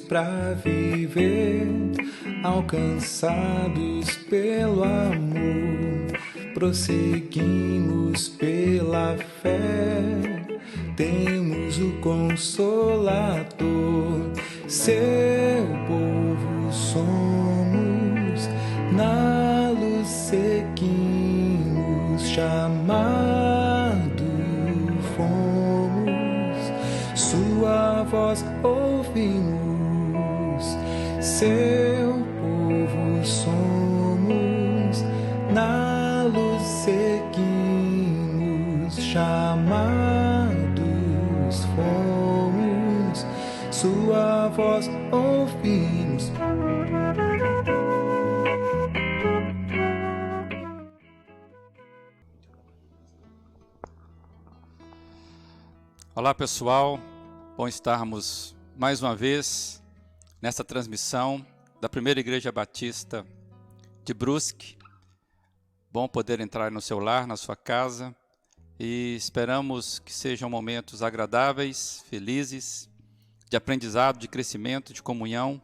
pra viver, alcançados pelo amor, prosseguimos pela fé, temos o Consolador, seu povo somos, na luz seguimos, chamado fomos, sua voz ouvimos, seu povo somos, na luz seguimos, chamados fomos, sua voz ouvimos. Olá pessoal, bom estarmos mais uma vez nessa transmissão da Primeira Igreja Batista de Brusque. Bom poder entrar no seu lar, na sua casa, e esperamos que sejam momentos agradáveis, felizes, de aprendizado, de crescimento, de comunhão.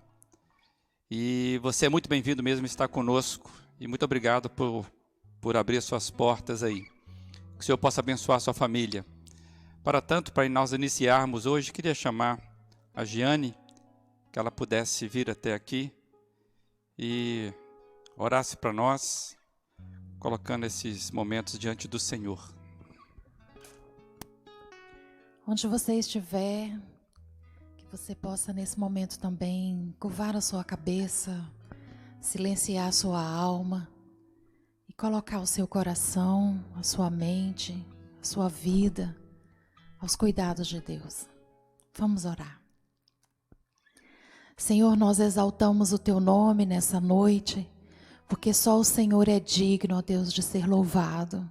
E você é muito bem-vindo mesmo estar conosco, e muito obrigado por abrir suas portas aí. Que o Senhor possa abençoar a sua família. Para tanto, para nós iniciarmos hoje, queria chamar a Giane, que ela pudesse vir até aqui e orasse para nós, colocando esses momentos diante do Senhor. Onde você estiver, que você possa nesse momento também curvar a sua cabeça, silenciar a sua alma e colocar o seu coração, a sua mente, a sua vida aos cuidados de Deus. Vamos orar. Senhor, nós exaltamos o Teu nome nessa noite, porque só o Senhor é digno, ó Deus, de ser louvado.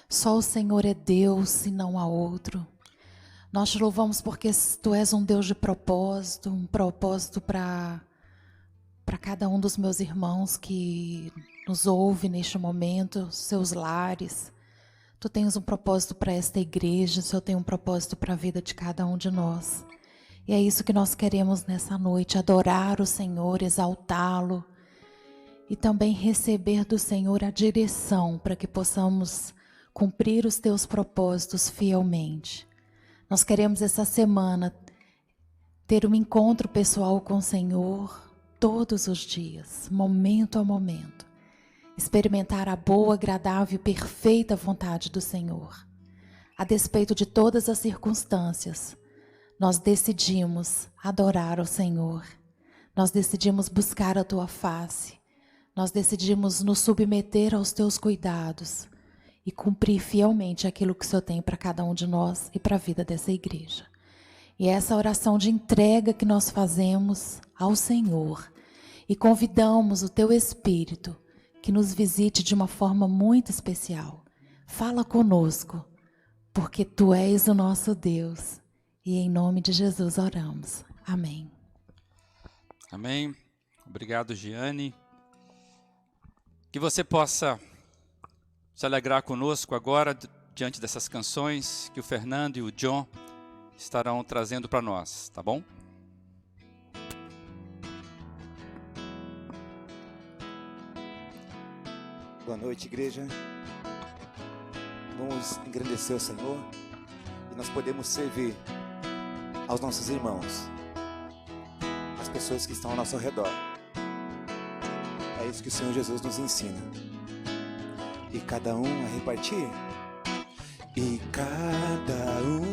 Só o Senhor é Deus e não há outro. Nós te louvamos porque Tu és um Deus de propósito, um propósito para cada um dos meus irmãos que nos ouve neste momento, seus lares. Tu tens um propósito para esta igreja, o Senhor tem um propósito para a vida de cada um de nós. E é isso que nós queremos nessa noite, adorar o Senhor, exaltá-lo e também receber do Senhor a direção para que possamos cumprir os teus propósitos fielmente. Nós queremos essa semana ter um encontro pessoal com o Senhor todos os dias, momento a momento. Experimentar a boa, agradável e perfeita vontade do Senhor. A despeito de todas as circunstâncias, nós decidimos adorar o Senhor. Nós decidimos buscar a Tua face. Nós decidimos nos submeter aos Teus cuidados e cumprir fielmente aquilo que o Senhor tem para cada um de nós e para a vida dessa igreja. E é essa oração de entrega que nós fazemos ao Senhor e convidamos o Teu Espírito que nos visite de uma forma muito especial. Fala conosco, porque Tu és o nosso Deus. E em nome de Jesus oramos. Amém. Amém. Obrigado, Giane. Que você possa se alegrar conosco agora, diante dessas canções que o Fernando e o John estarão trazendo para nós, tá bom? Boa noite, igreja. Vamos engrandecer o Senhor e nós podemos servir aos nossos irmãos, as pessoas que estão ao nosso redor. É isso que o Senhor Jesus nos ensina. E cada um a repartir. E cada um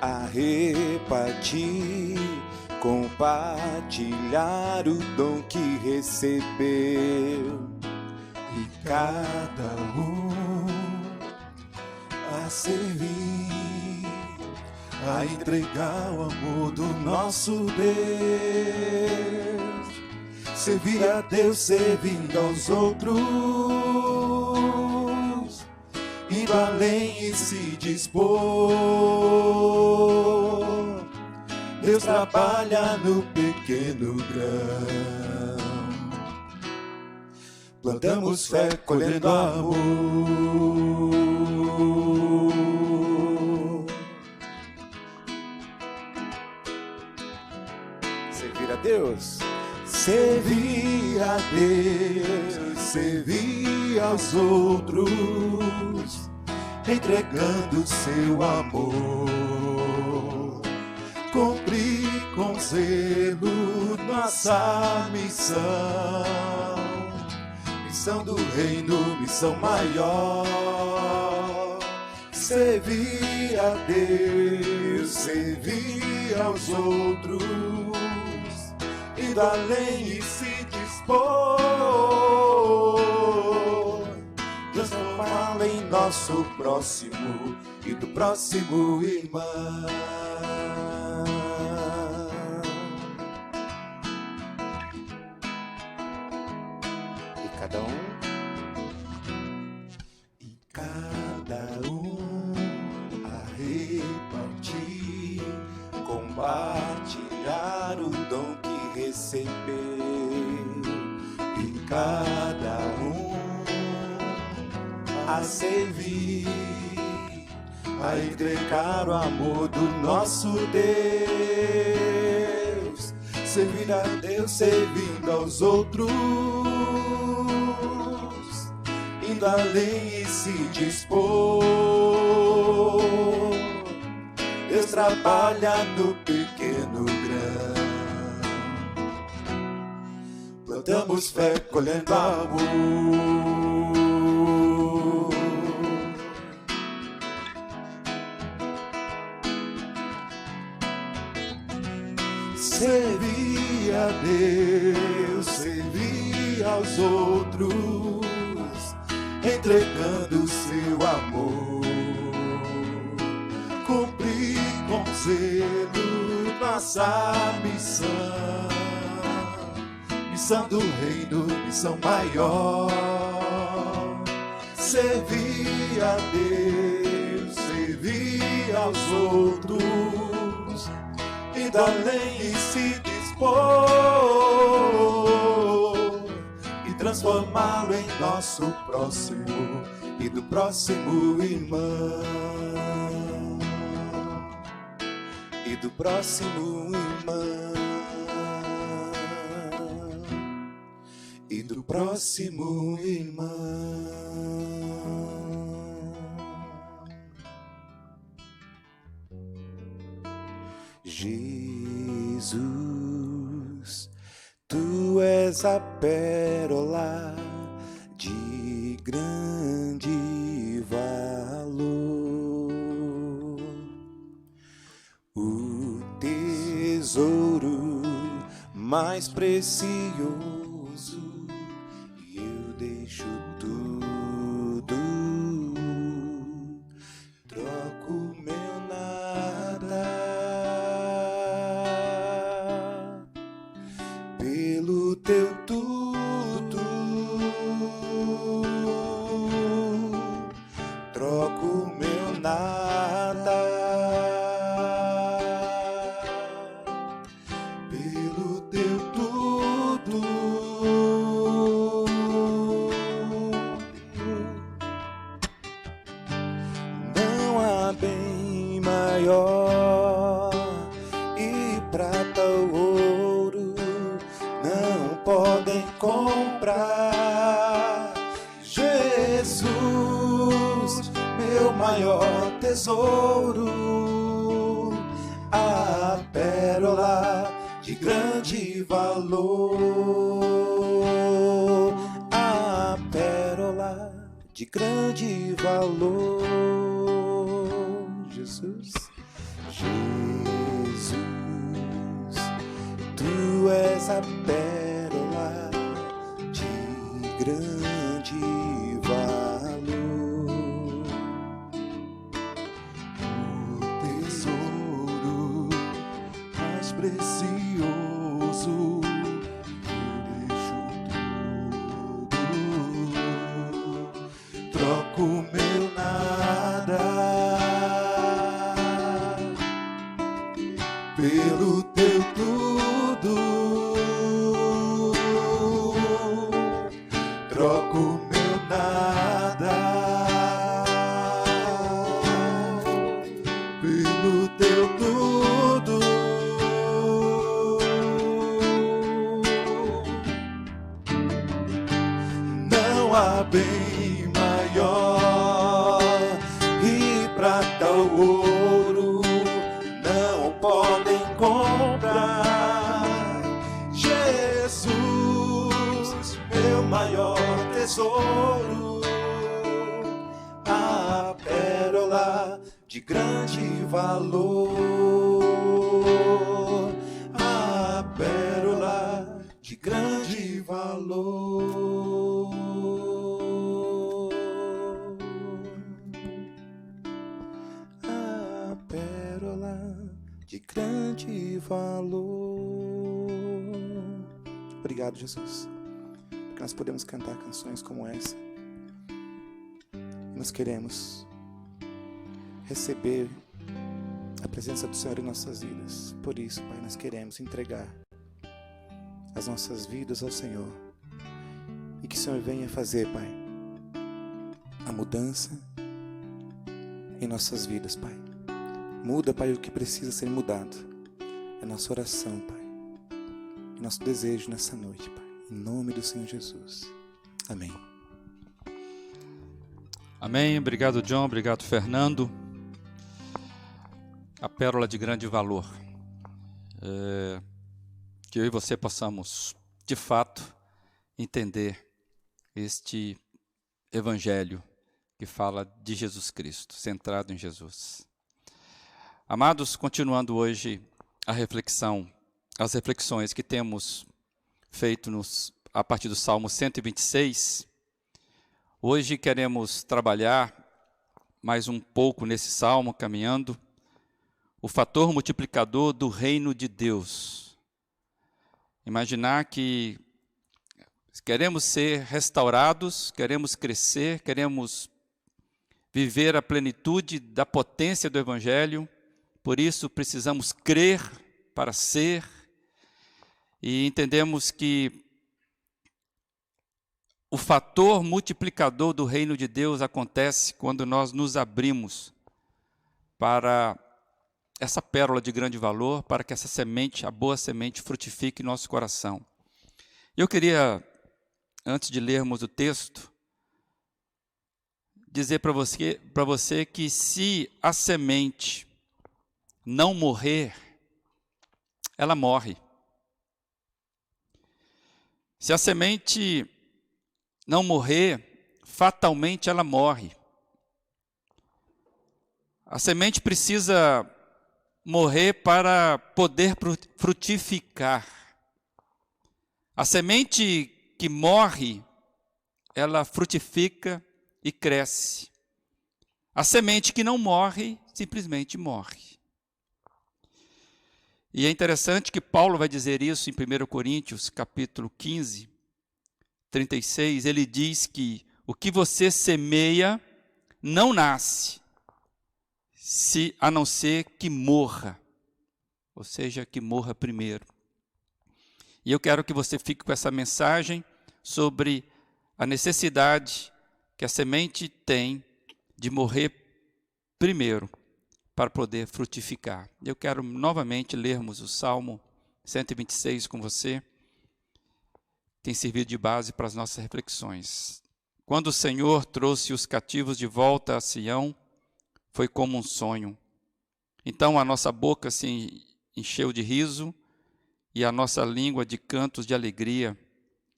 a repartir, compartilhar o dom que recebeu. E cada um a servir, a entregar o amor do nosso Deus, servir a Deus servindo aos outros, indo além e se dispor. Deus trabalha no pequeno grão. Plantamos fé, colhendo amor. Deus. Servir a Deus, servir aos outros, entregando seu amor. Cumprir com zelo nossa missão, missão do reino, missão maior. Servir a Deus, servir aos outros, indo além e se dispor, transformá-lo em nosso próximo e do próximo irmão. E cada um a repartir, compartilhar o dom que recebeu, e cada um a servir, a entregar o amor do nosso Deus. Servir a Deus, servindo aos outros, indo além e se dispor. Deus trabalha no pequeno grão. Plantamos fé, colhendo amor. Servir a Deus, servir aos outros, entregando seu amor. Cumprir com zelo nossa missão, missão do reino, missão maior. Servir a Deus, servir aos outros, indo além e se dispor, e transformá-lo em nosso próximo e do próximo irmão, e do próximo irmão, e do próximo irmão. Jesus, tu és a pérola de grande valor, o tesouro mais precioso, e eu deixo tudo, troco meu nada pelo teu tudo, troco meu nada pelo teu tudo. Não há bem maior, e prata ou ouro não podem comprar Jesus, meu maior tesouro, a pérola de grande valor, a pérola de grande valor. Jesus, Jesus, tu és a pérola de grande valor, o tesouro mais precioso, eu deixo tudo, troco meu nada pelo teu tudo, troco meu nada pelo teu tudo, de grande valor, a pérola de grande valor, a pérola de grande valor. Obrigado, Jesus, porque nós podemos cantar canções como essa. Nós queremos receber a presença do Senhor em nossas vidas. Por isso, Pai, nós queremos entregar as nossas vidas ao Senhor. E que o Senhor venha fazer, Pai, a mudança em nossas vidas, Pai. Muda, Pai, o que precisa ser mudado. É nossa oração, Pai. E nosso desejo nessa noite, Pai. Em nome do Senhor Jesus. Amém. Amém. Obrigado, John. Obrigado, Fernando. A pérola de grande valor. Que eu e você possamos, de fato, entender este evangelho que fala de Jesus Cristo, centrado em Jesus. Amados, continuando hoje as reflexões que temos feito a partir do Salmo 126, hoje queremos trabalhar mais um pouco nesse Salmo, caminhando, o fator multiplicador do reino de Deus. Imaginar que queremos ser restaurados, queremos crescer, queremos viver a plenitude da potência do Evangelho, por isso precisamos crer para ser, e entendemos que o fator multiplicador do reino de Deus acontece quando nós nos abrimos para essa pérola de grande valor, para que essa semente, a boa semente, frutifique em nosso coração. Eu queria, antes de lermos o texto, dizer para você que se a semente não morrer, ela morre. Se a semente não morrer, fatalmente ela morre. A semente precisa morrer para poder frutificar. A semente que morre, ela frutifica e cresce. A semente que não morre, simplesmente morre. E é interessante que Paulo vai dizer isso em 1 Coríntios, capítulo 15, 36, ele diz que o que você semeia não nasce, a não ser que morra, ou seja, que morra primeiro. E eu quero que você fique com essa mensagem sobre a necessidade que a semente tem de morrer primeiro para poder frutificar. Eu quero novamente lermos o Salmo 126 com você. Tem servido de base para as nossas reflexões. Quando o Senhor trouxe os cativos de volta a Sião, foi como um sonho. Então a nossa boca se encheu de riso e a nossa língua de cantos de alegria.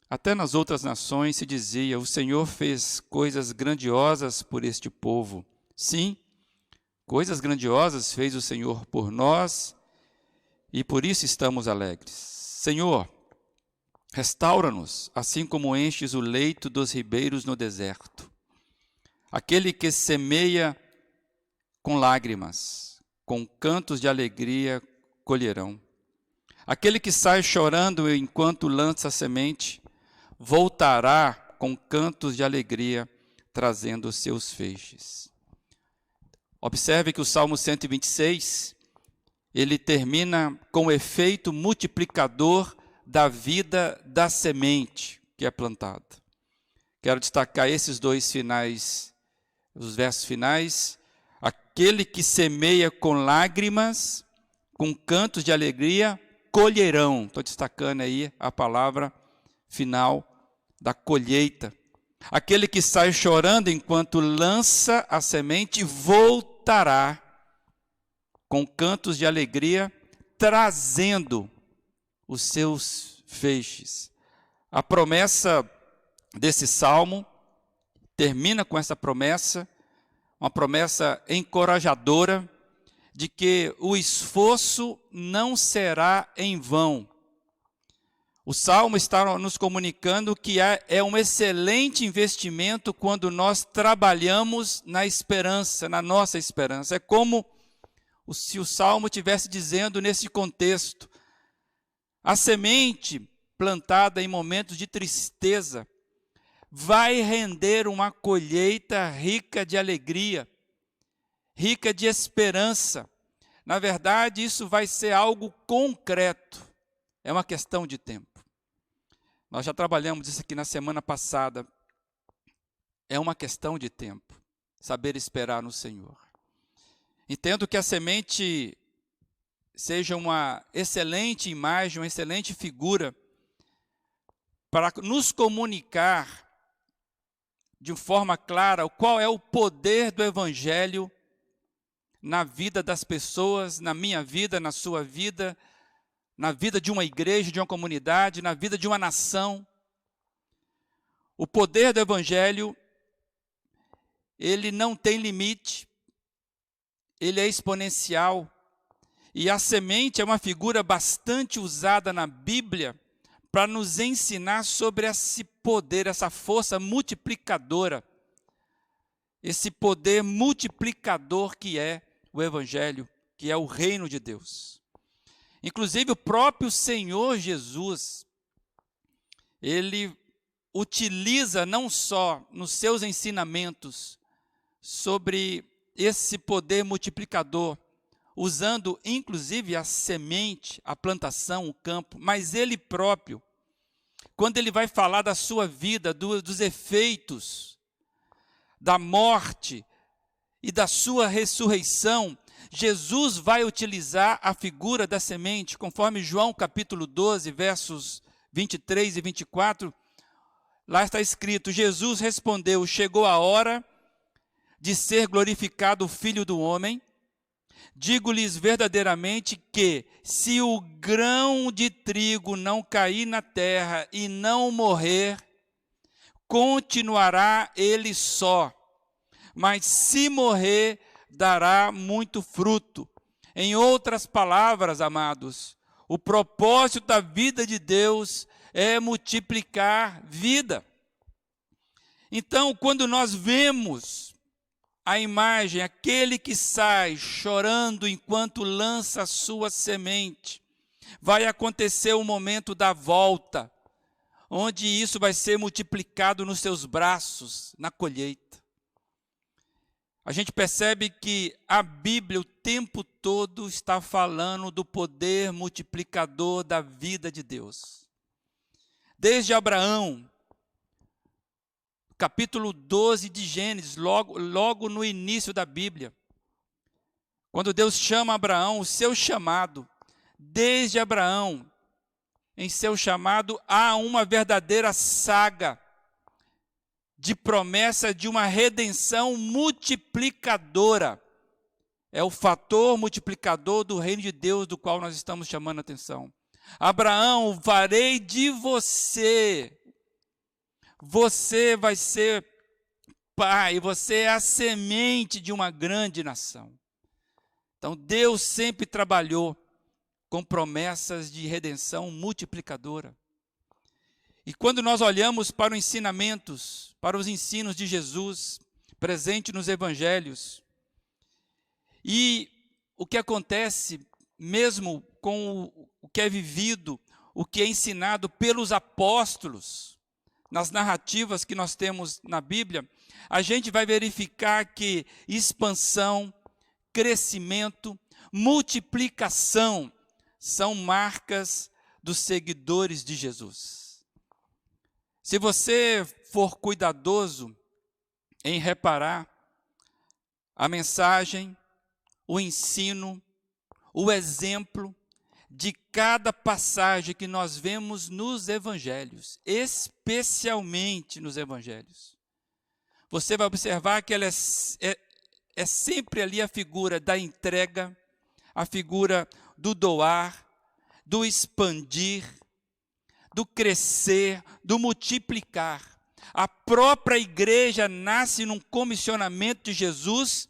Até nas outras nações se dizia: o Senhor fez coisas grandiosas por este povo. Sim, coisas grandiosas fez o Senhor por nós e por isso estamos alegres. Senhor, restaura-nos, assim como enches o leito dos ribeiros no deserto. Aquele que semeia com lágrimas, com cantos de alegria colherão. Aquele que sai chorando enquanto lança a semente, voltará com cantos de alegria, trazendo os seus feixes. Observe que o Salmo 126, ele termina com o efeito multiplicador da vida da semente que é plantada. Quero destacar esses dois finais, os versos finais. Aquele que semeia com lágrimas, com cantos de alegria, colherão. Estou destacando aí a palavra final da colheita. Aquele que sai chorando enquanto lança a semente, voltará com cantos de alegria, trazendo os seus feixes. A promessa desse salmo termina com essa promessa. uma promessa encorajadora de que o esforço não será em vão. O Salmo está nos comunicando que é um excelente investimento quando nós trabalhamos na esperança, na nossa esperança. É como se o Salmo estivesse dizendo nesse contexto: a semente plantada em momentos de tristeza vai render uma colheita rica de alegria, rica de esperança. Na verdade, isso vai ser algo concreto. É uma questão de tempo. Nós já trabalhamos isso aqui na semana passada. É uma questão de tempo. Saber esperar no Senhor. Entendo que a semente seja uma excelente imagem, uma excelente figura para nos comunicar de forma clara qual é o poder do Evangelho na vida das pessoas, na minha vida, na sua vida, na vida de uma igreja, de uma comunidade, na vida de uma nação. O poder do Evangelho, ele não tem limite, ele é exponencial. E a semente é uma figura bastante usada na Bíblia para nos ensinar sobre esse poder, essa força multiplicadora, esse poder multiplicador que é o Evangelho, que é o reino de Deus. Inclusive o próprio Senhor Jesus, ele utiliza não só nos seus ensinamentos sobre esse poder multiplicador, usando inclusive a semente, a plantação, o campo, mas ele próprio, quando ele vai falar da sua vida, dos efeitos da morte e da sua ressurreição, Jesus vai utilizar a figura da semente, conforme João capítulo 12, versos 23 e 24, lá está escrito: Jesus respondeu: chegou a hora de ser glorificado o Filho do Homem. Digo-lhes verdadeiramente que, se o grão de trigo não cair na terra e não morrer, continuará ele só, mas se morrer, dará muito fruto. Em outras palavras, amados, o propósito da vida de Deus é multiplicar vida. Então, quando nós vemos a imagem, aquele que sai chorando enquanto lança a sua semente, vai acontecer o momento da volta, onde isso vai ser multiplicado nos seus braços, na colheita. A gente percebe que a Bíblia o tempo todo está falando do poder multiplicador da vida de Deus. Desde Abraão, capítulo 12 de Gênesis, logo no início da Bíblia, quando Deus chama Abraão, o seu chamado, desde Abraão, em seu chamado, há uma verdadeira saga de promessa de uma redenção multiplicadora. É o fator multiplicador do reino de Deus, do qual nós estamos chamando a atenção. Abraão, farei de você. Você vai ser pai, você é a semente de uma grande nação. Então, Deus sempre trabalhou com promessas de redenção multiplicadora. E quando nós olhamos para os ensinamentos, para os ensinos de Jesus, presente nos evangelhos, e o que acontece mesmo com o que é vivido, o que é ensinado pelos apóstolos, nas narrativas que nós temos na Bíblia, a gente vai verificar que expansão, crescimento, multiplicação são marcas dos seguidores de Jesus. Se você for cuidadoso em reparar a mensagem, o ensino, o exemplo de cada passagem que nós vemos nos evangelhos, especialmente nos evangelhos, você vai observar que ela é sempre ali a figura da entrega, a figura do doar, do expandir, do crescer, do multiplicar. A própria igreja nasce num comissionamento de Jesus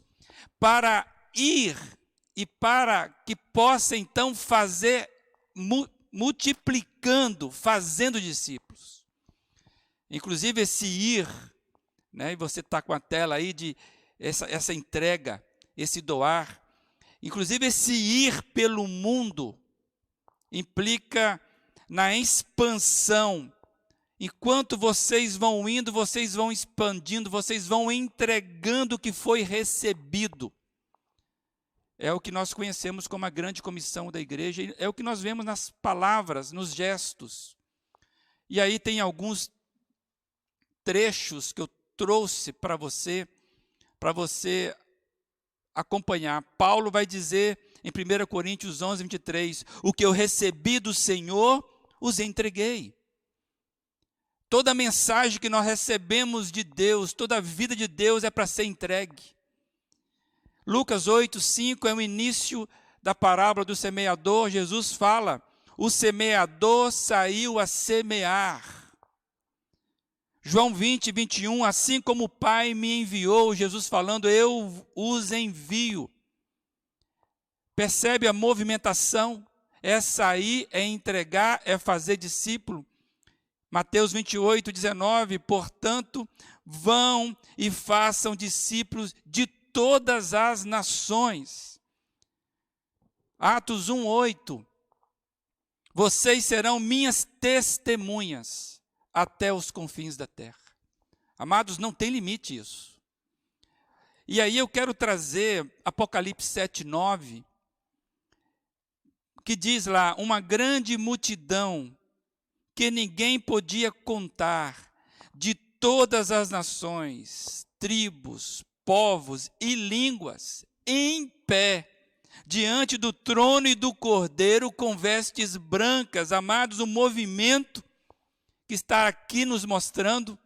para ir e para que possa então fazer, multiplicando, fazendo discípulos. Inclusive esse ir, né, e você está com a tela aí de essa entrega, esse doar. Inclusive esse ir pelo mundo implica na expansão. Enquanto vocês vão indo, vocês vão expandindo, vocês vão entregando o que foi recebido. É o que nós conhecemos como a grande comissão da igreja, é o que nós vemos nas palavras, nos gestos. E aí tem alguns trechos que eu trouxe para você acompanhar. Paulo vai dizer em 1 Coríntios 11, 23, o que eu recebi do Senhor, os entreguei. Toda a mensagem que nós recebemos de Deus, toda a vida de Deus é para ser entregue. Lucas 8, 5 é o início da parábola do semeador. Jesus fala, o semeador saiu a semear. João 20, 21, assim como o Pai me enviou, Jesus falando, eu os envio. Percebe a movimentação? É sair, é entregar, é fazer discípulo. Mateus 28, 19, portanto, vão e façam discípulos de todas as nações. Atos 1, 8, vocês serão minhas testemunhas até os confins da terra. Amados, não tem limite isso. E aí eu quero trazer Apocalipse 7, 9, que diz lá, uma grande multidão que ninguém podia contar, de todas as nações, tribos, povos e línguas, em pé, diante do trono e do Cordeiro, com vestes brancas. Amados, o movimento que está aqui nos mostrando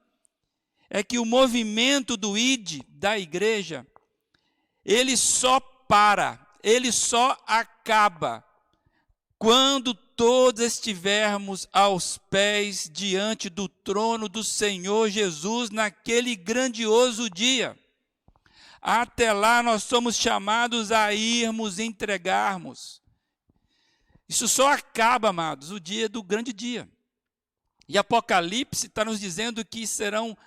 é que o movimento do ID, da igreja, ele só acaba quando todos estivermos aos pés diante do trono do Senhor Jesus naquele grandioso dia. Até lá nós somos chamados a irmos entregarmos. Isso só acaba, amados, o dia do grande dia. E Apocalipse está nos dizendo que serão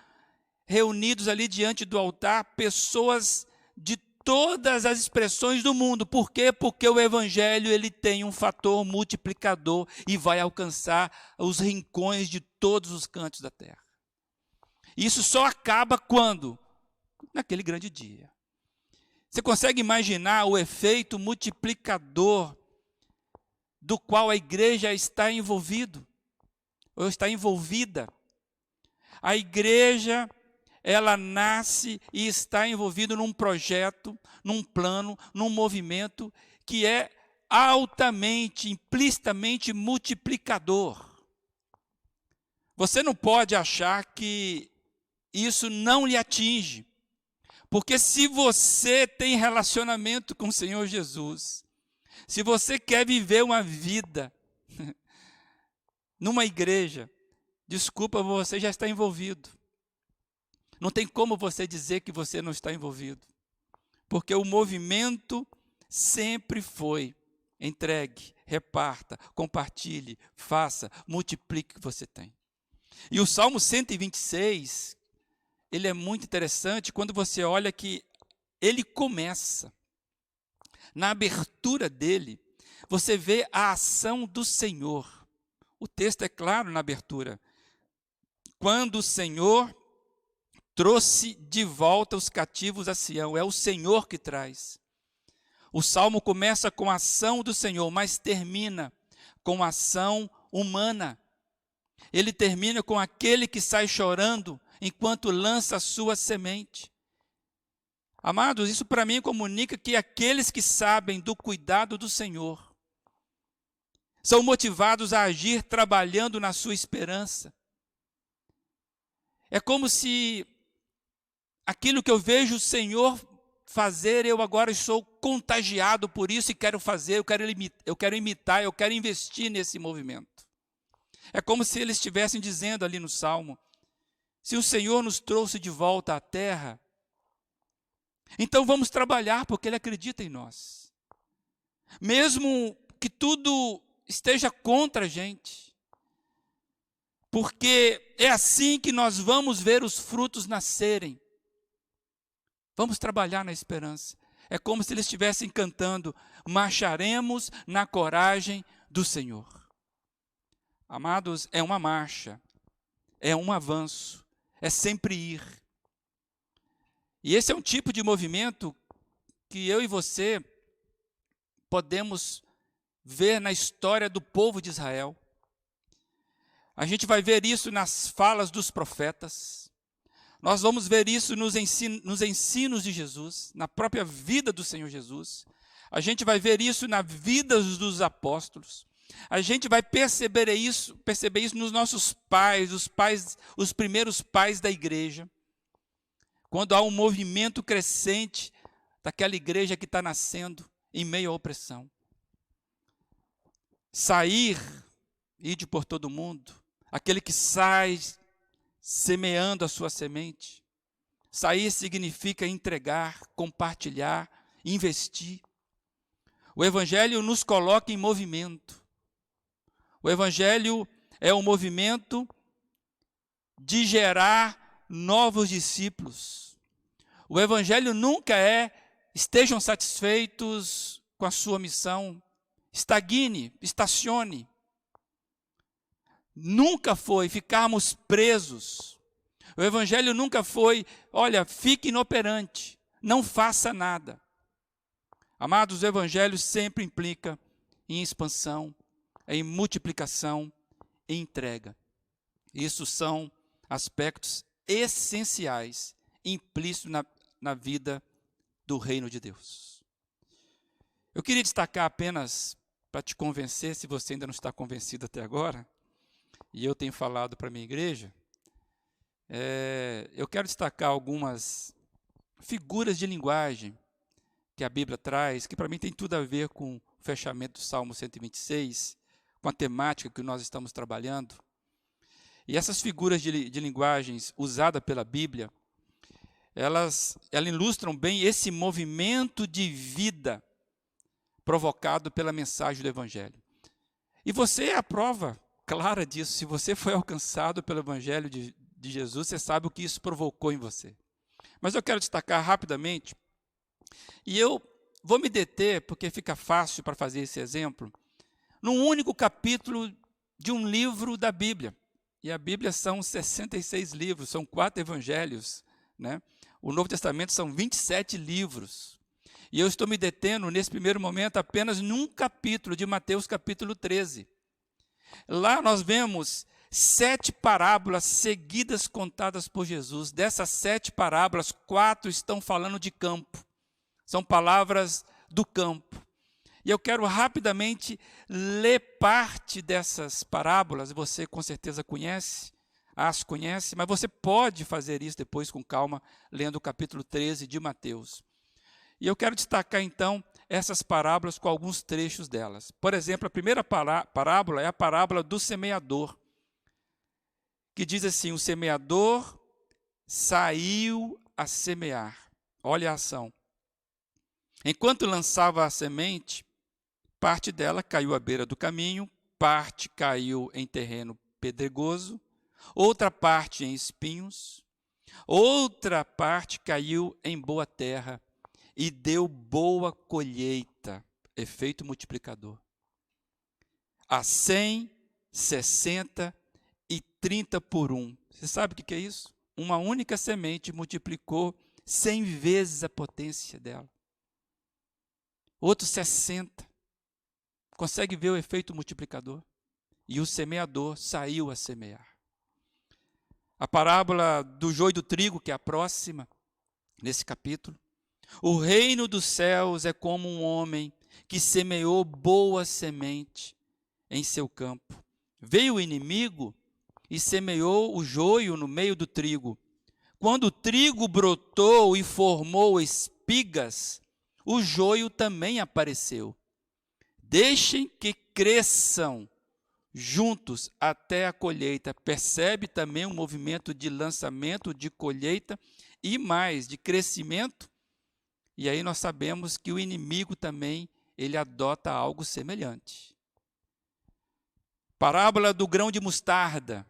reunidos ali diante do altar pessoas de todas as expressões do mundo. Por quê? Porque o evangelho ele tem um fator multiplicador e vai alcançar os rincões de todos os cantos da terra. Isso só acaba quando? Naquele grande dia. Você consegue imaginar o efeito multiplicador do qual a igreja está envolvida? A igreja, ela nasce e está envolvida num projeto, num plano, num movimento que é altamente, implicitamente multiplicador. Você não pode achar que isso não lhe atinge, porque se você tem relacionamento com o Senhor Jesus, se você quer viver uma vida numa igreja, desculpa, você já está envolvido. Não tem como você dizer que você não está envolvido. Porque o movimento sempre foi entregue, reparta, compartilhe, faça, multiplique o que você tem. E o Salmo 126, ele é muito interessante quando você olha que ele começa. Na abertura dele, você vê a ação do Senhor. O texto é claro na abertura. Quando o Senhor trouxe de volta os cativos a Sião. É o Senhor que traz. O Salmo começa com a ação do Senhor, mas termina com a ação humana. Ele termina com aquele que sai chorando enquanto lança a sua semente. Amados, isso para mim comunica que aqueles que sabem do cuidado do Senhor são motivados a agir trabalhando na sua esperança. É como se aquilo que eu vejo o Senhor fazer, eu agora sou contagiado por isso e quero fazer, eu quero imitar, eu quero investir nesse movimento. É como se eles estivessem dizendo ali no Salmo, se o Senhor nos trouxe de volta à terra, então vamos trabalhar porque Ele acredita em nós. Mesmo que tudo esteja contra a gente, porque é assim que nós vamos ver os frutos nascerem. Vamos trabalhar na esperança. É como se eles estivessem cantando: marcharemos na coragem do Senhor. Amados, é uma marcha, é um avanço, é sempre ir. E esse é um tipo de movimento que eu e você podemos ver na história do povo de Israel. A gente vai ver isso nas falas dos profetas. Nós vamos ver isso nos ensinos de Jesus, na própria vida do Senhor Jesus. A gente vai ver isso na vida dos apóstolos. A gente vai perceber isso nos nossos pais, os primeiros pais da igreja. Quando há um movimento crescente daquela igreja que está nascendo em meio à opressão. Sair, ide por todo mundo, aquele que sai semeando a sua semente. Sair significa entregar, compartilhar, investir. O Evangelho nos coloca em movimento. O Evangelho é um movimento de gerar novos discípulos. O Evangelho nunca é: estejam satisfeitos com a sua missão, estagne, estacione. Nunca foi ficarmos presos. O Evangelho nunca foi: olha, fique inoperante, não faça nada. Amados, o Evangelho sempre implica em expansão, em multiplicação, em entrega. Isso são aspectos essenciais, implícitos na vida do reino de Deus. Eu queria destacar apenas, para te convencer, se você ainda não está convencido até agora, e eu tenho falado para a minha igreja, eu quero destacar algumas figuras de linguagem que a Bíblia traz, que para mim tem tudo a ver com o fechamento do Salmo 126, com a temática que nós estamos trabalhando. E essas figuras de linguagens usadas pela Bíblia, elas ilustram bem esse movimento de vida provocado pela mensagem do Evangelho. E você é a prova clara disso. Se você foi alcançado pelo Evangelho de Jesus, você sabe o que isso provocou em você. Mas eu quero destacar rapidamente, e eu vou me deter, porque fica fácil para fazer esse exemplo, num único capítulo de um livro da Bíblia. E a Bíblia são 66 livros, são 4 evangelhos, né? O Novo Testamento são 27 livros. E eu estou me detendo, nesse primeiro momento, apenas num capítulo de Mateus, capítulo 13. Lá nós vemos 7 parábolas seguidas contadas por Jesus. Dessas 7 parábolas, 4 estão falando de campo. São palavras do campo. E eu quero rapidamente ler parte dessas parábolas. Você com certeza as conhece, mas você pode fazer isso depois com calma, lendo o capítulo 13 de Mateus. E eu quero destacar então essas parábolas com alguns trechos delas. Por exemplo, a primeira parábola é a parábola do semeador, que diz assim: o semeador saiu a semear. Olha a ação. Enquanto lançava a semente, parte dela caiu à beira do caminho, parte caiu em terreno pedregoso, outra parte em espinhos, outra parte caiu em boa terra e deu boa colheita, efeito multiplicador. A 100, 60 e 30 por 1. Você sabe o que é isso? Uma única semente multiplicou 100 vezes a potência dela. Outro 60. Consegue ver o efeito multiplicador? E o semeador saiu a semear. A parábola do joio e do trigo, que é a próxima, nesse capítulo. O reino dos céus é como um homem que semeou boa semente em seu campo. Veio o inimigo e semeou o joio no meio do trigo. Quando o trigo brotou e formou espigas, o joio também apareceu. Deixem que cresçam juntos até a colheita. Percebe também um movimento de lançamento, de colheita e mais, de crescimento. E aí nós sabemos que o inimigo também, ele adota algo semelhante. Parábola do grão de mostarda.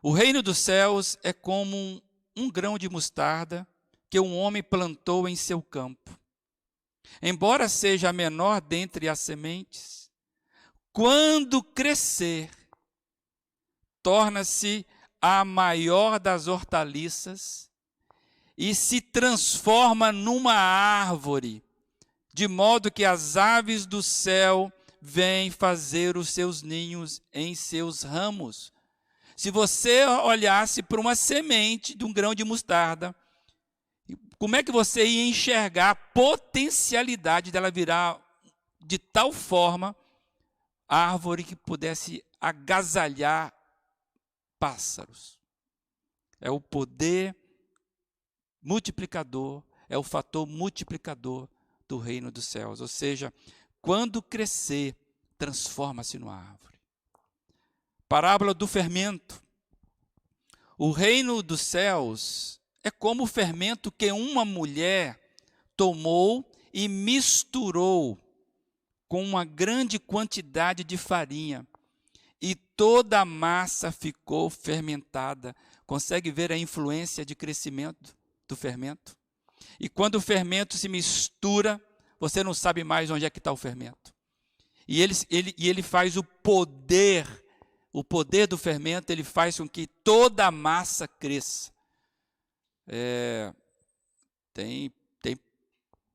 O reino dos céus é como um grão de mostarda que um homem plantou em seu campo. Embora seja a menor dentre as sementes, quando crescer, torna-se a maior das hortaliças e se transforma numa árvore, de modo que as aves do céu vêm fazer os seus ninhos em seus ramos. Se você olhasse para uma semente de um grão de mostarda, como é que você ia enxergar a potencialidade dela virar de tal forma árvore que pudesse agasalhar pássaros? É o poder multiplicador, é o fator multiplicador do reino dos céus. Ou seja, quando crescer, transforma-se numa árvore. Parábola do fermento. O reino dos céus é como o fermento que uma mulher tomou e misturou com uma grande quantidade de farinha, e toda a massa ficou fermentada. Consegue ver a influência de crescimento do fermento? E quando o fermento se mistura, você não sabe mais onde é que está o fermento. E ele faz o poder do fermento, ele faz com que toda a massa cresça. Tem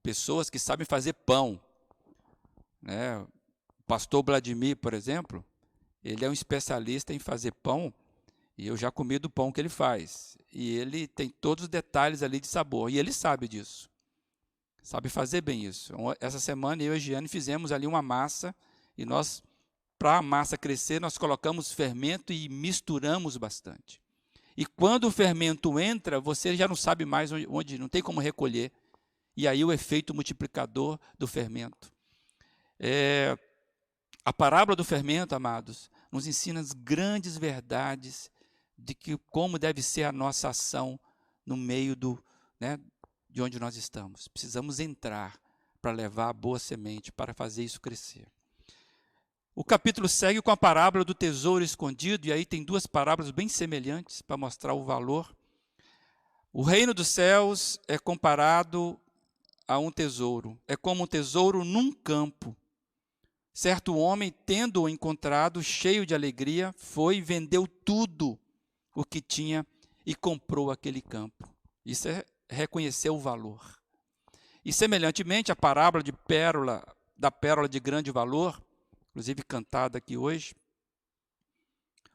pessoas que sabem fazer pão, né? O pastor Vladimir, por exemplo, ele é um especialista em fazer pão, e eu já comi do pão que ele faz. E ele tem todos os detalhes ali de sabor, e ele sabe disso. Sabe fazer bem isso. Essa semana eu e a Giane fizemos ali uma massa, e nós, para a massa crescer, nós colocamos fermento e misturamos bastante. E quando o fermento entra, você já não sabe mais onde, não tem como recolher. E aí o efeito multiplicador do fermento. A parábola do fermento, amados, nos ensina as grandes verdades de que como deve ser a nossa ação no meio de onde nós estamos. Precisamos entrar para levar a boa semente, para fazer isso crescer. O capítulo segue com a parábola do tesouro escondido, e aí tem duas parábolas bem semelhantes para mostrar o valor. O reino dos céus é comparado a um tesouro. É como um tesouro num campo. Certo homem, tendo-o encontrado, cheio de alegria, foi e vendeu tudo o que tinha e comprou aquele campo. Isso é reconhecer o valor. E semelhantemente, a parábola da pérola de grande valor, inclusive cantada aqui hoje,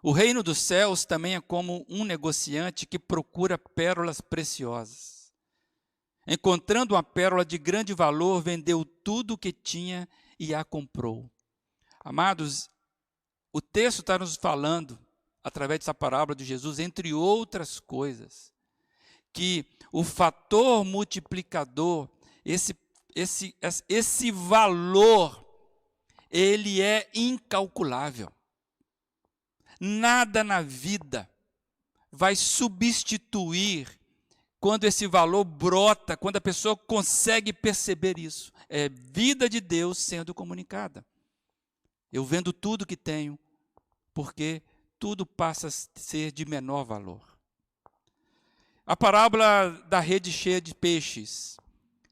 o reino dos céus também é como um negociante que procura pérolas preciosas. Encontrando uma pérola de grande valor, vendeu tudo o que tinha e a comprou. Amados, o texto está nos falando, através dessa parábola de Jesus, entre outras coisas, que o fator multiplicador, esse valor, ele é incalculável. Nada na vida vai substituir quando esse valor brota, quando a pessoa consegue perceber isso. É vida de Deus sendo comunicada. Eu vendo tudo que tenho, porque tudo passa a ser de menor valor. A parábola da rede cheia de peixes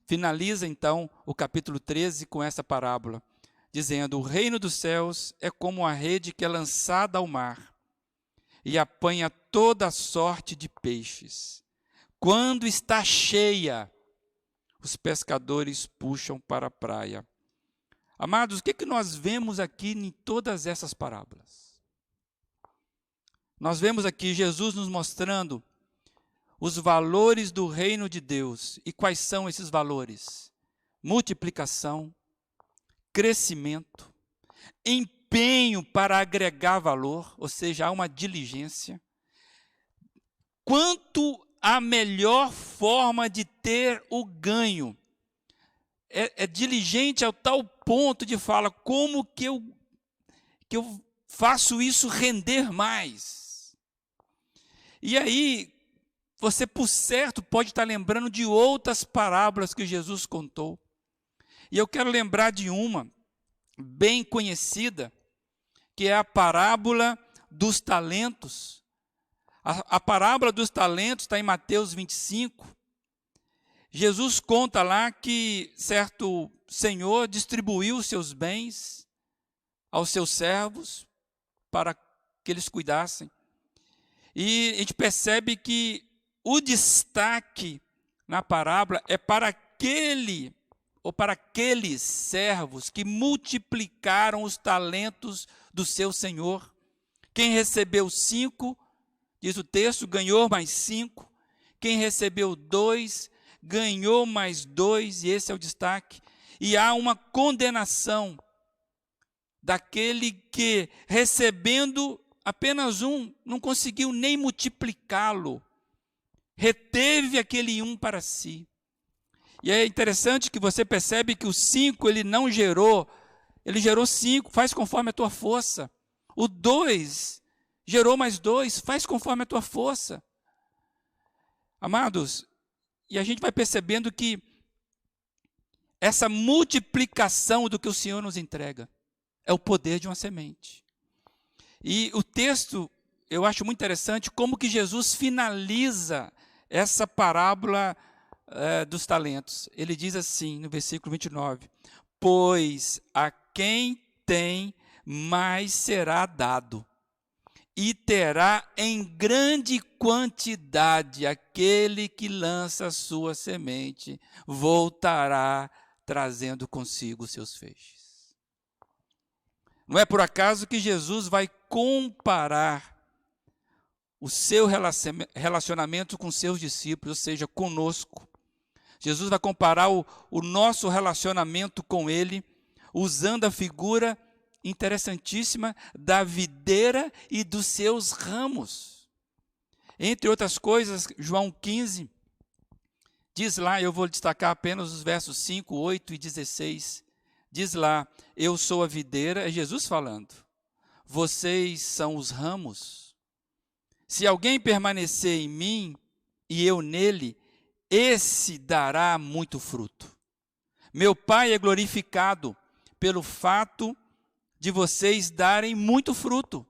finaliza então o capítulo 13 com essa parábola, dizendo: o reino dos céus é como uma rede que é lançada ao mar e apanha toda sorte de peixes. Quando está cheia, os pescadores puxam para a praia. Amados, o que nós vemos aqui em todas essas parábolas? Nós vemos aqui Jesus nos mostrando os valores do reino de Deus. E quais são esses valores? Multiplicação, crescimento, empenho para agregar valor, ou seja, há uma diligência. Quanto a melhor forma de ter o ganho. É diligente ao tal ponto de falar como que que eu faço isso render mais. E aí, você por certo pode estar lembrando de outras parábolas que Jesus contou. E eu quero lembrar de uma bem conhecida, que é a parábola dos talentos. A parábola dos talentos está em Mateus 25. Jesus conta lá que certo senhor distribuiu seus bens aos seus servos para que eles cuidassem. E a gente percebe que o destaque na parábola é para aquele ou para aqueles servos que multiplicaram os talentos do seu senhor. Quem recebeu 5, diz o texto, ganhou mais 5. Quem recebeu 2, ganhou mais 2, e esse é o destaque. E há uma condenação daquele que, recebendo apenas 1, não conseguiu nem multiplicá-lo, reteve aquele 1 para si. E é interessante que você percebe que o 5 ele não gerou, ele gerou 5, faz conforme a tua força. O 2 gerou mais 2, faz conforme a tua força. Amados, e a gente vai percebendo que essa multiplicação do que o Senhor nos entrega é o poder de uma semente. E o texto, eu acho muito interessante como que Jesus finaliza essa parábola dos talentos. Ele diz assim, no versículo 29, pois a quem tem, mais será dado, e terá em grande quantidade. Aquele que lança a sua semente voltará trazendo consigo seus feixes. Não é por acaso que Jesus vai comparar o seu relacionamento com seus discípulos, ou seja, conosco. Jesus vai comparar o nosso relacionamento com Ele, usando a figura interessantíssima da videira e dos seus ramos. Entre outras coisas, João 15, diz lá, eu vou destacar apenas os versos 5, 8 e 16, diz lá, eu sou a videira, é Jesus falando, vocês são os ramos. Se alguém permanecer em mim e eu nele, esse dará muito fruto. Meu Pai é glorificado pelo fato de vocês darem muito fruto,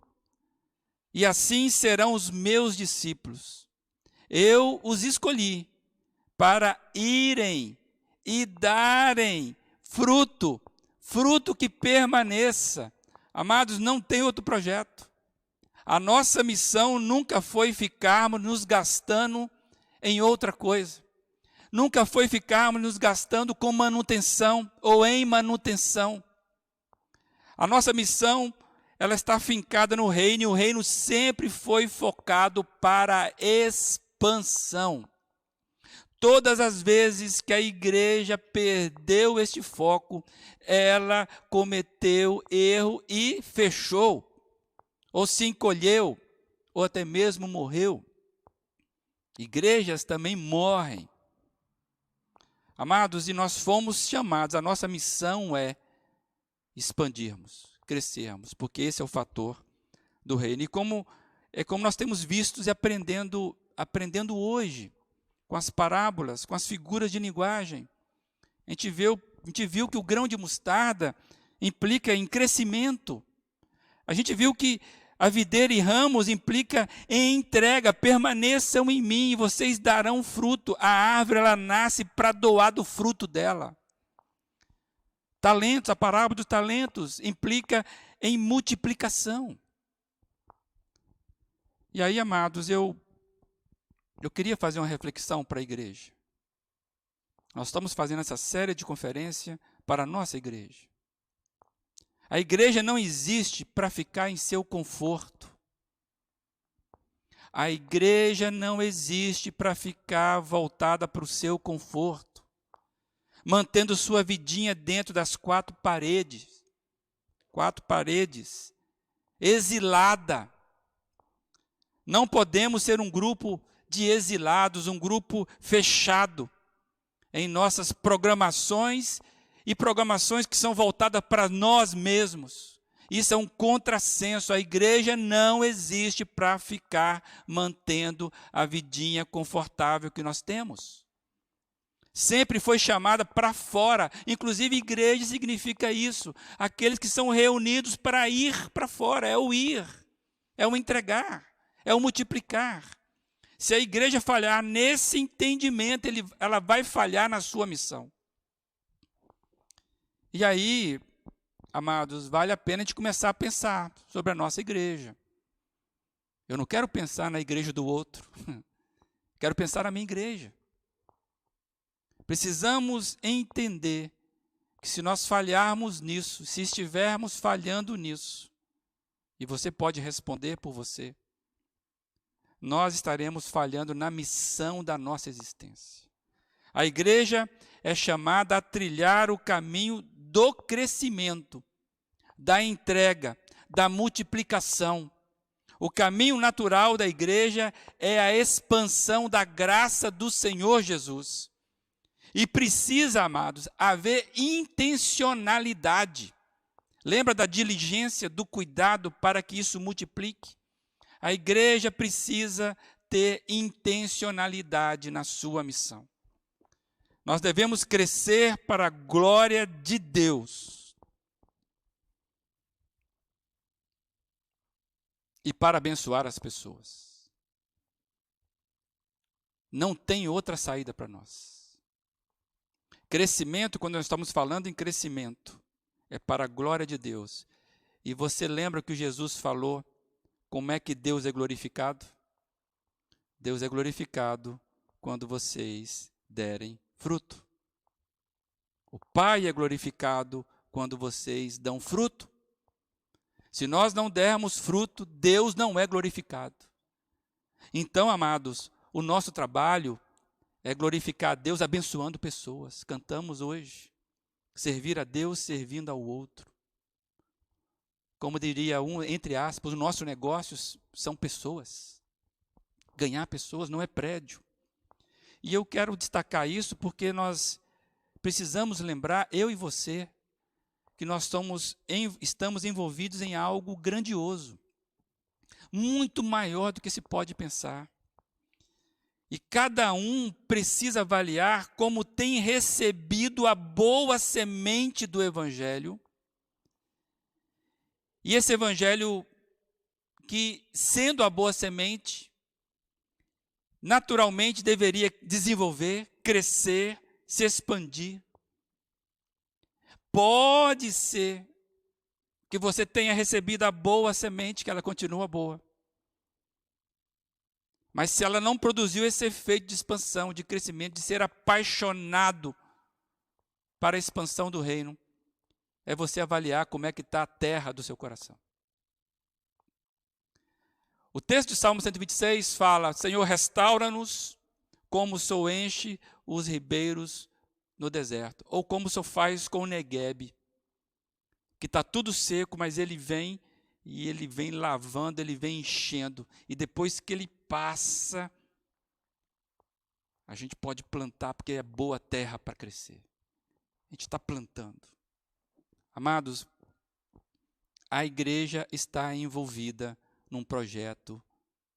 e assim serão os meus discípulos. Eu os escolhi para irem e darem fruto, fruto que permaneça. Amados, não tem outro projeto. A nossa missão nunca foi ficarmos nos gastando em outra coisa. Nunca foi ficarmos nos gastando com manutenção ou em manutenção. A nossa missão, ela está fincada no reino, e o reino sempre foi focado para a expansão. Todas as vezes que a igreja perdeu este foco, ela cometeu erro e fechou, ou se encolheu, ou até mesmo morreu. Igrejas também morrem. Amados, e nós fomos chamados, a nossa missão é expandirmos, crescermos, porque esse é o fator do reino. E como nós temos visto e aprendendo hoje, com as parábolas, com as figuras de linguagem, a gente viu que o grão de mostarda implica em crescimento. A gente viu que a videira e ramos implica em entrega. Permaneçam em mim e vocês darão fruto. A árvore, ela nasce para doar do fruto dela. Talentos, a parábola dos talentos implica em multiplicação. E aí, amados, eu queria fazer uma reflexão para a igreja. Nós estamos fazendo essa série de conferência para a nossa igreja. A igreja não existe para ficar em seu conforto. A igreja não existe para ficar voltada para o seu conforto, mantendo sua vidinha dentro das 4 paredes, exilada. Não podemos ser um grupo de exilados, um grupo fechado em nossas programações, e programações que são voltadas para nós mesmos. Isso é um contrassenso. A igreja não existe para ficar mantendo a vidinha confortável que nós temos. Sempre foi chamada para fora. Inclusive, igreja significa isso. Aqueles que são reunidos para ir para fora. É o ir, é o entregar, é o multiplicar. Se a igreja falhar nesse entendimento, ela vai falhar na sua missão. E aí, amados, vale a pena a gente começar a pensar sobre a nossa igreja. Eu não quero pensar na igreja do outro. Quero pensar na minha igreja. Precisamos entender que se nós falharmos nisso, se estivermos falhando nisso, e você pode responder por você, nós estaremos falhando na missão da nossa existência. A igreja é chamada a trilhar o caminho do crescimento, da entrega, da multiplicação. O caminho natural da igreja é a expansão da graça do Senhor Jesus. E precisa, amados, haver intencionalidade. Lembra da diligência, do cuidado para que isso multiplique? A igreja precisa ter intencionalidade na sua missão. Nós devemos crescer para a glória de Deus e para abençoar as pessoas. Não tem outra saída para nós. Crescimento, quando nós estamos falando em crescimento, é para a glória de Deus. E você lembra que Jesus falou como é que Deus é glorificado? Deus é glorificado quando vocês derem fruto. O Pai é glorificado quando vocês dão fruto. Se nós não dermos fruto, Deus não é glorificado. Então, amados, o nosso trabalho é glorificar a Deus abençoando pessoas. Cantamos hoje. Servir a Deus servindo ao outro. Como diria entre aspas, os nossos negócios são pessoas. Ganhar pessoas não é prédio. E eu quero destacar isso porque nós precisamos lembrar, eu e você, que nós estamos envolvidos em algo grandioso, muito maior do que se pode pensar. E cada um precisa avaliar como tem recebido a boa semente do Evangelho. E esse Evangelho que, sendo a boa semente, naturalmente deveria desenvolver, crescer, se expandir. Pode ser que você tenha recebido a boa semente, que ela continua boa. Mas se ela não produziu esse efeito de expansão, de crescimento, de ser apaixonado para a expansão do reino, é você avaliar como é que está a terra do seu coração. O texto de Salmo 126 fala: Senhor, restaura-nos como o Senhor enche os ribeiros no deserto. Ou como o Senhor faz com o Neguebe, que está tudo seco, mas ele vem e ele vem lavando, ele vem enchendo. E depois que ele passa, a gente pode plantar, porque é boa terra para crescer. A gente está plantando. Amados, a igreja está envolvida num projeto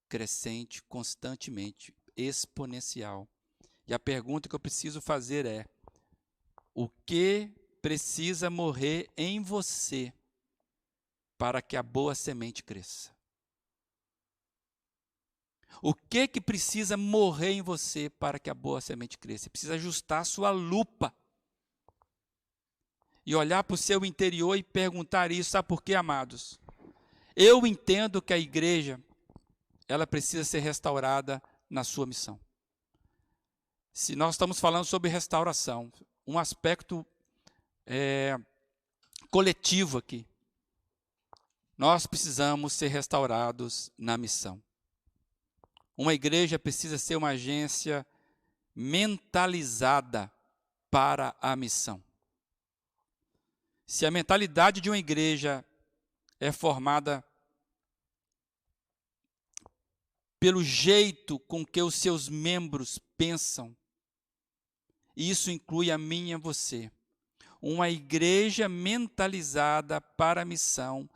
crescente, constantemente, exponencial. E a pergunta que eu preciso fazer é: o que precisa morrer em você para que a boa semente cresça? O que precisa morrer em você para que a boa semente cresça? Você precisa ajustar a sua lupa e olhar para o seu interior e perguntar isso. Sabe por quê, amados? Eu entendo que a igreja, ela precisa ser restaurada na sua missão. Se nós estamos falando sobre restauração, um aspecto coletivo aqui, nós precisamos ser restaurados na missão. Uma igreja precisa ser uma agência mentalizada para a missão. Se a mentalidade de uma igreja é formada pelo jeito com que os seus membros pensam, e isso inclui a mim e a você, uma igreja mentalizada para a missão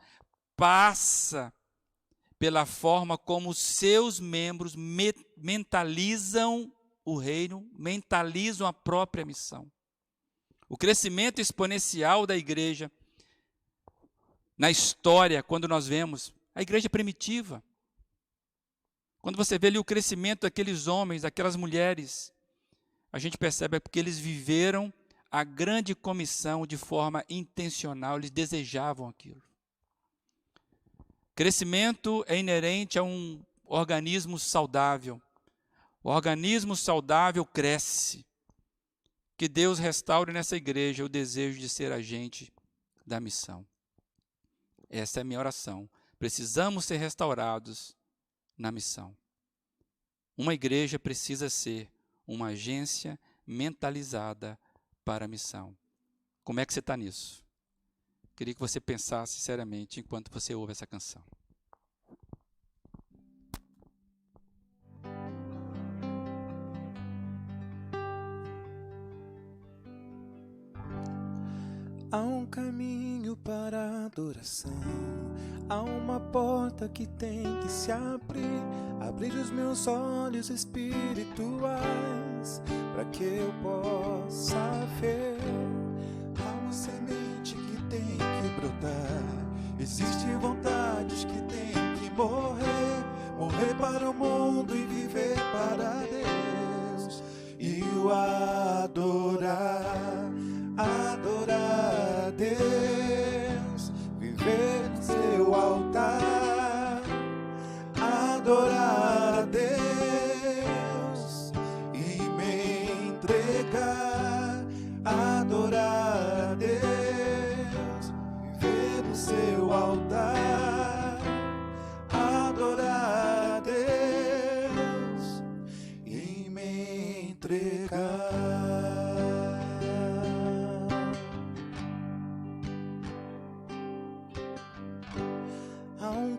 passa pela forma como os seus membros mentalizam o reino, mentalizam a própria missão. O crescimento exponencial da igreja, na história, quando nós vemos a igreja primitiva, quando você vê ali o crescimento daqueles homens, daquelas mulheres, a gente percebe porque eles viveram a grande comissão de forma intencional, eles desejavam aquilo. Crescimento é inerente a um organismo saudável. O organismo saudável cresce. Que Deus restaure nessa igreja o desejo de ser agente da missão. Essa é a minha oração. Precisamos ser restaurados na missão. Uma igreja precisa ser uma agência mentalizada para a missão. Como é que você está nisso? Queria que você pensasse seriamente enquanto você ouve essa canção. Há um caminho para a adoração, há uma porta que tem que se abrir. Abrir os meus olhos espirituais, para que eu possa ver. Há uma semente que tem que brotar, existem vontades que tem que morrer. Morrer para o mundo e viver para Deus. E o adorar, adorar a Deus, viver no seu altar, adorar a Deus e me entregar, adorar a Deus, viver no seu altar, adorar a Deus e me entregar.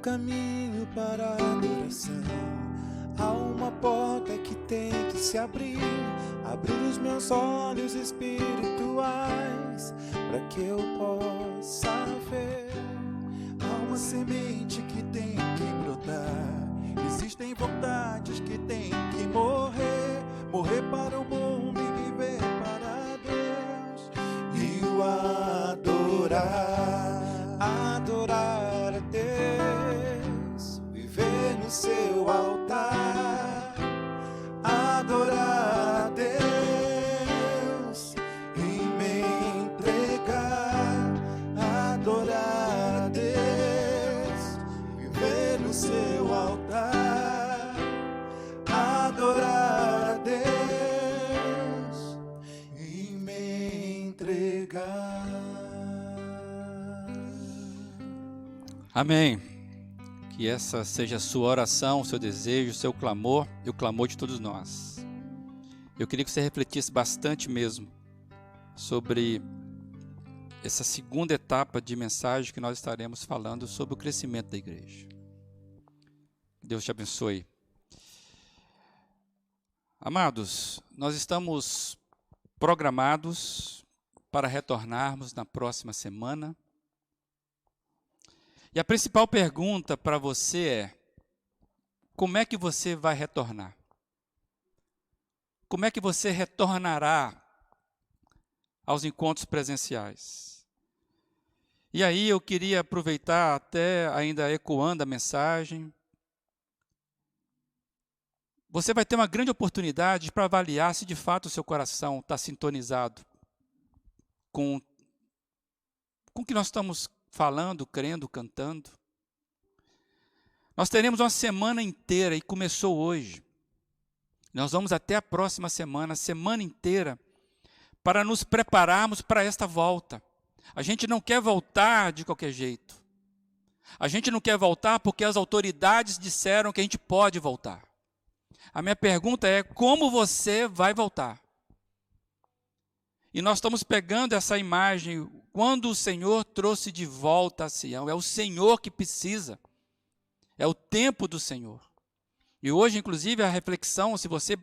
Caminho para a adoração, há uma porta que tem que se abrir. Abrir os meus olhos espirituais, para que eu possa ver. Há uma semente que tem que brotar, existem vontades que tem que morrer. Morrer para o mundo e viver para Deus. E o adorar, adorar a Deus, viver no seu altar, adorar a Deus e me entregar, adorar a Deus, viver no seu altar, adorar a Deus e me entregar. Amém. Que essa seja a sua oração, o seu desejo, o seu clamor e o clamor de todos nós. Eu queria que você refletisse bastante mesmo sobre essa segunda etapa de mensagem que nós estaremos falando sobre o crescimento da igreja. Deus te abençoe. Amados, nós estamos programados para retornarmos na próxima semana. E a principal pergunta para você é: como é que você vai retornar? Como é que você retornará aos encontros presenciais? E aí eu queria aproveitar, até ainda ecoando a mensagem, você vai ter uma grande oportunidade para avaliar se de fato o seu coração está sintonizado com o que nós estamos falando, crendo, cantando. Nós teremos uma semana inteira, e começou hoje. Nós vamos até a próxima semana inteira, para nos prepararmos para esta volta. A gente não quer voltar de qualquer jeito. A gente não quer voltar porque as autoridades disseram que a gente pode voltar. A minha pergunta é: como você vai voltar? E nós estamos pegando essa imagem, quando o Senhor trouxe de volta a Sião. É o Senhor que precisa. É o tempo do Senhor. E hoje, inclusive, a reflexão, se você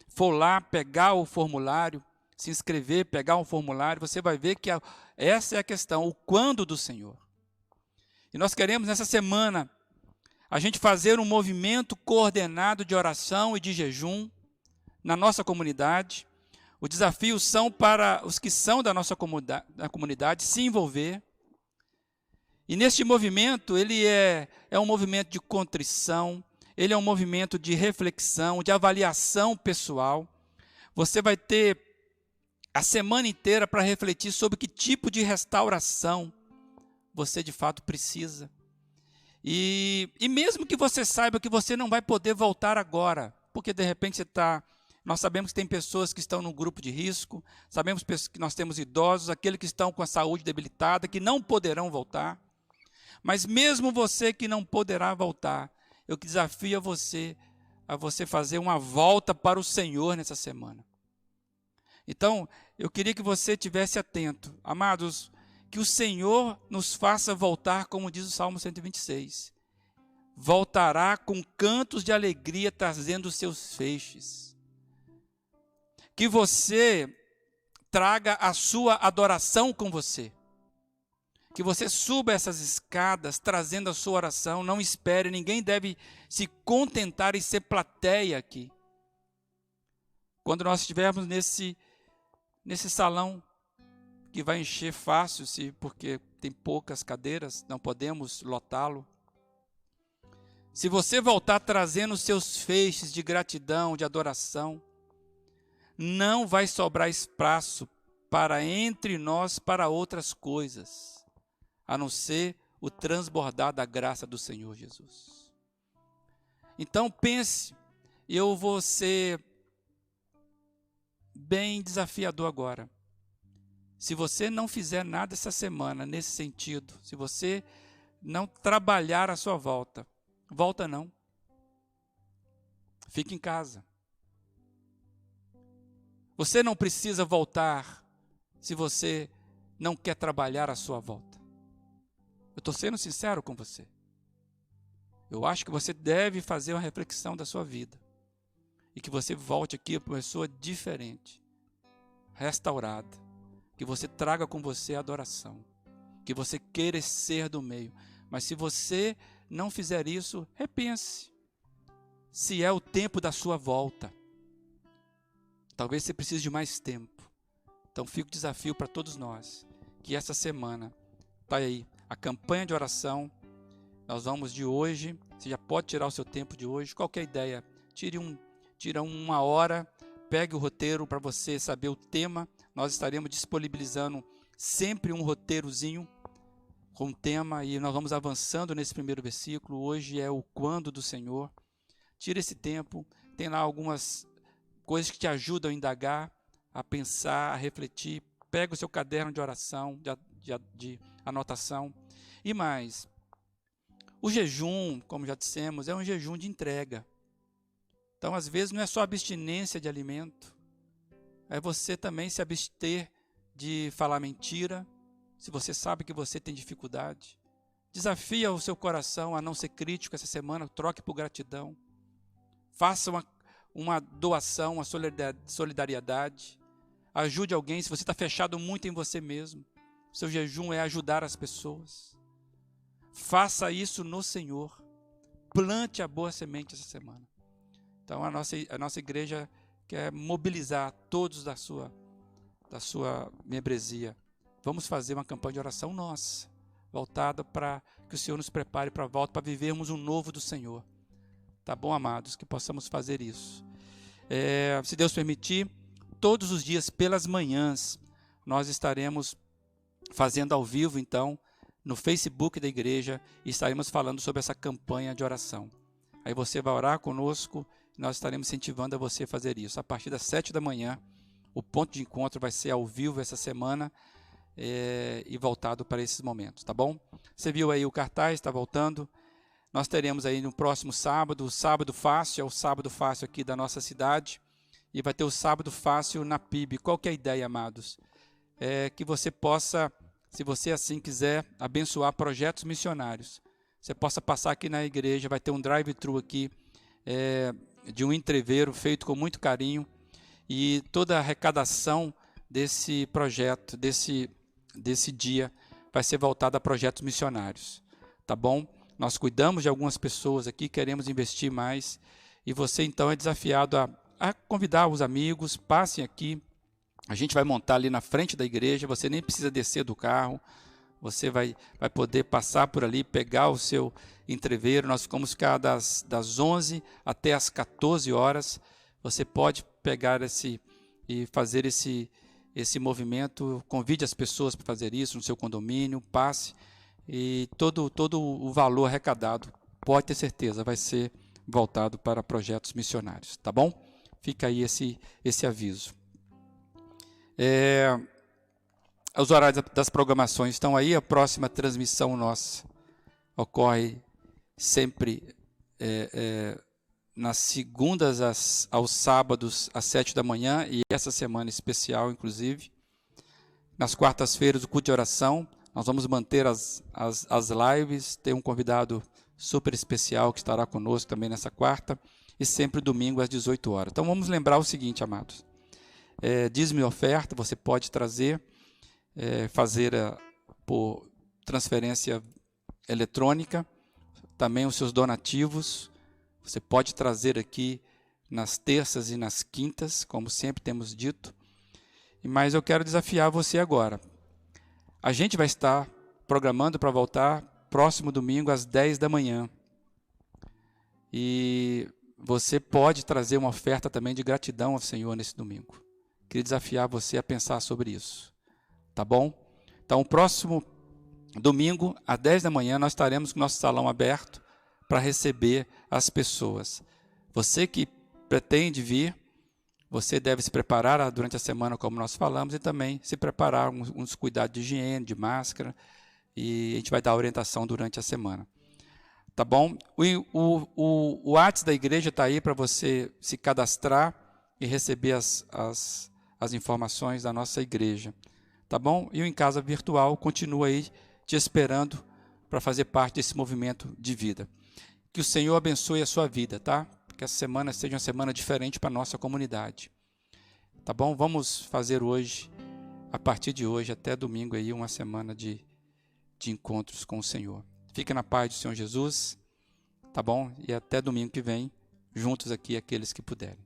for lá pegar o formulário, se inscrever, pegar um formulário, você vai ver que essa é a questão, o quando do Senhor. E nós queremos, nessa semana, a gente fazer um movimento coordenado de oração e de jejum na nossa comunidade. Os desafios são para os que são da nossa comunidade se envolver. E neste movimento, ele é um movimento de contrição, ele é um movimento de reflexão, de avaliação pessoal. Você vai ter a semana inteira para refletir sobre que tipo de restauração você de fato precisa. E mesmo que você saiba que você não vai poder voltar agora, porque de repente nós sabemos que tem pessoas que estão no grupo de risco, sabemos que nós temos idosos, aqueles que estão com a saúde debilitada, que não poderão voltar. Mas mesmo você que não poderá voltar, eu desafio a você fazer uma volta para o Senhor nessa semana. Então, eu queria que você estivesse atento. Amados, que o Senhor nos faça voltar, como diz o Salmo 126. Voltará com cantos de alegria, trazendo os seus feixes. Que você traga a sua adoração com você. Que você suba essas escadas trazendo a sua oração. Não espere, ninguém deve se contentar em ser plateia aqui. Quando nós estivermos nesse salão, que vai encher fácil, porque tem poucas cadeiras, não podemos lotá-lo. Se você voltar trazendo os seus feixes de gratidão, de adoração, não vai sobrar espaço entre nós para outras coisas, a não ser o transbordar da graça do Senhor Jesus. Então pense, eu vou ser bem desafiador agora. Se você não fizer nada essa semana nesse sentido, se você não trabalhar a sua volta não. Fique em casa. Você não precisa voltar se você não quer trabalhar a sua volta. Eu estou sendo sincero com você. Eu acho que você deve fazer uma reflexão da sua vida. E que você volte aqui para uma pessoa diferente, restaurada. Que você traga com você a adoração. Que você queira ser do meio. Mas se você não fizer isso, repense. Se é o tempo da sua volta. Talvez você precise de mais tempo. Então fica o desafio para todos nós. Que essa semana está aí a campanha de oração. Nós vamos de hoje. Você já pode tirar o seu tempo de hoje. Qualquer ideia. Tira uma hora. Pegue o roteiro para você saber o tema. Nós estaremos disponibilizando sempre um roteirozinho com tema e nós vamos avançando nesse primeiro versículo. Hoje é o quando do Senhor. Tira esse tempo. Tem lá algumas coisas que te ajudam a indagar, a pensar, a refletir. Pega o seu caderno de oração, de anotação. E mais, o jejum, como já dissemos, é um jejum de entrega. Então, às vezes, não é só abstinência de alimento. É você também se abster de falar mentira, se você sabe que você tem dificuldade. Desafia o seu coração a não ser crítico essa semana, troque por gratidão. Faça uma doação, uma solidariedade. Ajude alguém, se você está fechado muito em você mesmo. Seu jejum é ajudar as pessoas. Faça isso no Senhor. Plante a boa semente essa semana. Então, a nossa igreja quer mobilizar todos da sua membresia. Vamos fazer uma campanha de oração nossa, voltada para que o Senhor nos prepare para a volta, para vivermos um novo do Senhor. Tá bom, amados? Que possamos fazer isso. Se Deus permitir, todos os dias pelas manhãs, nós estaremos fazendo ao vivo, então, no Facebook da igreja, e estaremos falando sobre essa campanha de oração. Aí você vai orar conosco, nós estaremos incentivando a você fazer isso. A partir das 7 da manhã, o ponto de encontro vai ser ao vivo essa semana e voltado para esses momentos, tá bom? Você viu aí o cartaz, está voltando. Nós teremos aí no próximo sábado, o Sábado Fácil, é o Sábado Fácil aqui da nossa cidade, e vai ter o Sábado Fácil na PIB. Qual que é a ideia, amados? Que você possa, se você assim quiser, abençoar projetos missionários. Você possa passar aqui na igreja, vai ter um drive-thru aqui, de um entreveiro feito com muito carinho, e toda a arrecadação desse projeto, desse dia, vai ser voltada a projetos missionários. tá bom? Nós cuidamos de algumas pessoas aqui, queremos investir mais, e você então é desafiado a convidar os amigos, passem aqui, a gente vai montar ali na frente da igreja, você nem precisa descer do carro, você vai poder passar por ali, pegar o seu entreveiro, nós vamos ficar das 11 até as 14 horas, você pode pegar e fazer esse movimento, convide as pessoas para fazer isso no seu condomínio, passe, e todo o valor arrecadado, pode ter certeza, vai ser voltado para projetos missionários, tá bom? Fica aí esse aviso. Os horários das programações estão aí, a próxima transmissão nossa ocorre sempre nas segundas aos sábados às 7 da manhã, e essa semana especial, inclusive. Nas quartas-feiras, o culto de oração, nós vamos manter as lives, tem um convidado super especial que estará conosco também nessa quarta, e sempre domingo às 18 horas. Então vamos lembrar o seguinte, amados, dízimo e oferta, você pode trazer, fazer por transferência eletrônica, também os seus donativos, você pode trazer aqui nas terças e nas quintas, como sempre temos dito, mas eu quero desafiar você agora. A gente vai estar programando para voltar próximo domingo às 10 da manhã. E você pode trazer uma oferta também de gratidão ao Senhor nesse domingo. Queria desafiar você a pensar sobre isso. Tá bom? Então, o próximo domingo, às 10 da manhã, nós estaremos com o nosso salão aberto para receber as pessoas. Você que pretende vir, você deve se preparar durante a semana, como nós falamos, e também se preparar uns cuidados de higiene, de máscara, e a gente vai dar orientação durante a semana. Tá bom? O WhatsApp da igreja está aí para você se cadastrar e receber as informações da nossa igreja. Tá bom? E o Em Casa Virtual continua aí te esperando para fazer parte desse movimento de vida. Que o Senhor abençoe a sua vida, tá? Que essa semana seja uma semana diferente para a nossa comunidade. Tá bom? Vamos fazer hoje, a partir de hoje até domingo aí, uma semana de encontros com o Senhor. Fica na paz do Senhor Jesus, tá bom? E até domingo que vem, juntos aqui, aqueles que puderem.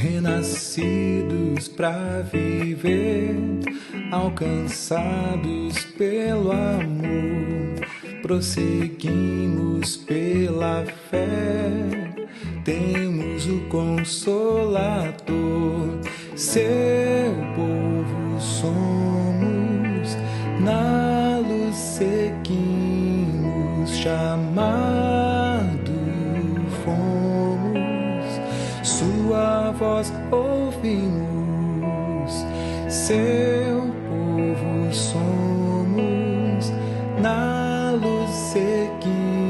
Renascidos para viver, alcançados pelo amor, prosseguimos pela fé, temos o Consolador, seu povo somos, na luz seguimos, chamado fomos, sua voz ouvimos, seu povo somos, na luz seguimos,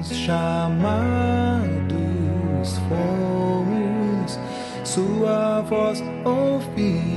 chamados fomos, sua voz ouvimos.